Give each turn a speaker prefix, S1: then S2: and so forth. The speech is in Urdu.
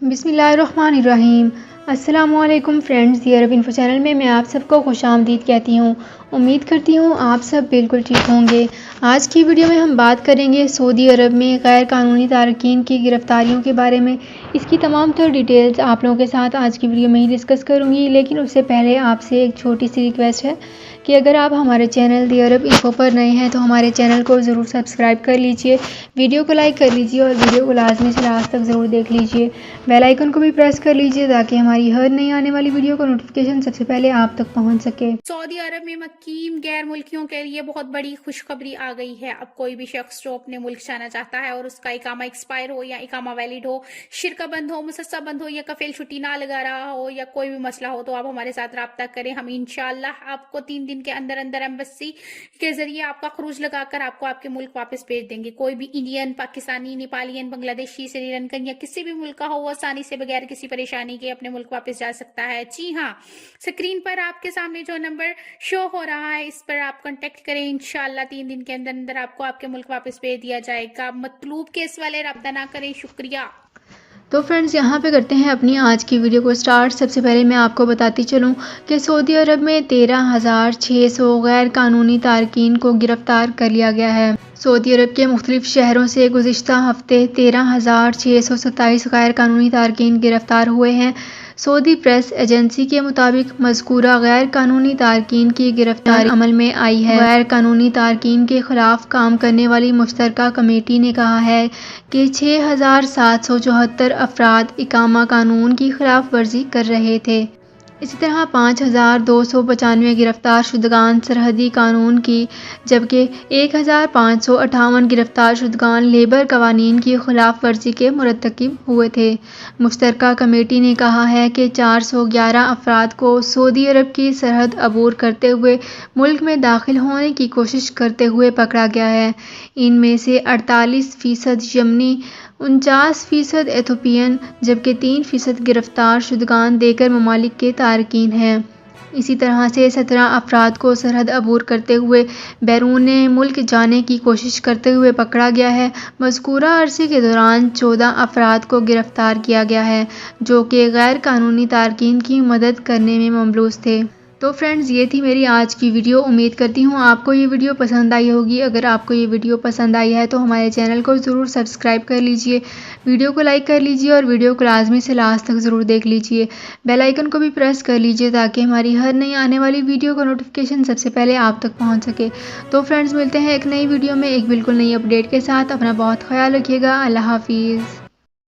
S1: بسم اللہ الرحمن الرحیم۔ السلام علیکم فرینڈز، یہ عرب انفو چینل میں آپ سب کو خوش آمدید کہتی ہوں۔ امید کرتی ہوں آپ سب بالکل ٹھیک ہوں گے۔ آج کی ویڈیو میں ہم بات کریں گے سعودی عرب میں غیر قانونی تارکین کی گرفتاریوں کے بارے میں۔ اس کی تمام تر ڈیٹیلز آپ لوگوں کے ساتھ آج کی ویڈیو میں ہی ڈسکس کروں گی، لیکن اس سے پہلے آپ سے ایک چھوٹی سی ریکویسٹ ہے کہ اگر آپ ہمارے چینل دی عرب انفو پر نئے ہیں تو ہمارے چینل کو ضرور سبسکرائب کر لیجئے، ویڈیو کو لائک کر لیجئے اور ویڈیو کو لازمی سے لاسٹ تک ضرور دیکھ لیجئے۔ بیل آئیکن کو بھی پریس کر لیجئے تاکہ ہماری ہر نئی آنے والی ویڈیو کا نوٹیفیکیشن سب سے پہلے آپ تک پہنچ سکے۔
S2: سعودی عرب میں مقیم غیر ملکیوں کے لیے بہت بڑی خوشخبری آ گئی ہے۔ اب کوئی بھی شخص جو اپنے ملک جانا چاہتا ہے اور اس کا اقامہ ایکسپائر ہو یا اقامہ ویلڈ ہو، شرکہ بند ہو، مسسہ بند ہو یا کفیل چھٹی نہ لگا رہا ہو یا کوئی بھی مسئلہ ہو تو آپ ہمارے ساتھ رابطہ کریں۔ ہم انشاءاللہ آپ کو 3 دن کے اندر ایمبیسی کے ذریعے آپ کا خروج لگا کر آپ کو آپ کے ملک واپس بھیج دیں گے۔ کوئی بھی انڈین، پاکستانی، نیپالین، بنگلہ دیشی، سری لنکن یا کسی بھی ملک کا ہو، وہ آسانی سے بغیر کسی پریشانی کے اپنے ملک واپس جا سکتا ہے۔ جی ہاں، اسکرین پر آپ کے سامنے جو نمبر شو ہو رہا ہے اس پر آپ کنٹیکٹ کریں۔ انشاءاللہ 3 دن کے اندر آپ کو آپ کے ملک واپس بھیج دیا جائے گا۔ مطلوب کیس والے رابطہ نہ کریں۔ شکریہ۔
S1: تو فرینڈز، یہاں پہ کرتے ہیں اپنی آج کی ویڈیو کو سٹارٹ۔ سب سے پہلے میں آپ کو بتاتی چلوں کہ سعودی عرب میں 13,600 غیر قانونی تارکین کو گرفتار کر لیا گیا ہے۔ سعودی عرب کے مختلف شہروں سے گزشتہ ہفتے 13,627 غیر قانونی تارکین گرفتار ہوئے ہیں۔ سعودی پریس ایجنسی کے مطابق مذکورہ غیر قانونی تارکین کی گرفتاری عمل میں آئی ہے۔ غیر قانونی تارکین کے خلاف کام کرنے والی مشترکہ کمیٹی نے کہا ہے کہ 6,774 افراد اقامہ قانون کی خلاف ورزی کر رہے تھے۔ اسی طرح 5,295 گرفتار شدگان سرحدی قانون کی، جبکہ 1,558 گرفتار شدگان لیبر قوانین کی خلاف ورزی کے مرتکب ہوئے تھے۔ مشترکہ کمیٹی نے کہا ہے کہ 411 افراد کو سعودی عرب کی سرحد عبور کرتے ہوئے ملک میں داخل ہونے کی کوشش کرتے ہوئے پکڑا گیا ہے۔ ان میں سے 48% یمنی، 49% ایتھوپین جبکہ 3% گرفتار شدگان دیگر ممالک کے تارکین ہیں۔ اسی طرح سے 17 افراد کو سرحد عبور کرتے ہوئے بیرون ملک جانے کی کوشش کرتے ہوئے پکڑا گیا ہے۔ مذکورہ عرصے کے دوران 14 افراد کو گرفتار کیا گیا ہے جو کہ غیر قانونی تارکین کی مدد کرنے میں ملوث تھے۔ تو فرینڈز، یہ تھی میری آج کی ویڈیو۔ امید کرتی ہوں آپ کو یہ ویڈیو پسند آئی ہوگی۔ اگر آپ کو یہ ویڈیو پسند آئی ہے تو ہمارے چینل کو ضرور سبسکرائب کر لیجئے، ویڈیو کو لائک کر لیجئے اور ویڈیو کو لازمی سے لاسٹ تک ضرور دیکھ لیجئے۔ بیل آئیکن کو بھی پریس کر لیجئے تاکہ ہماری ہر نئی آنے والی ویڈیو کا نوٹیفیکیشن سب سے پہلے آپ تک پہنچ سکے۔ تو فرینڈز، ملتے ہیں ایک نئی ویڈیو میں ایک بالکل نئی اپڈیٹ کے ساتھ۔ اپنا بہت خیال رکھیے گا۔ اللہ حافظ۔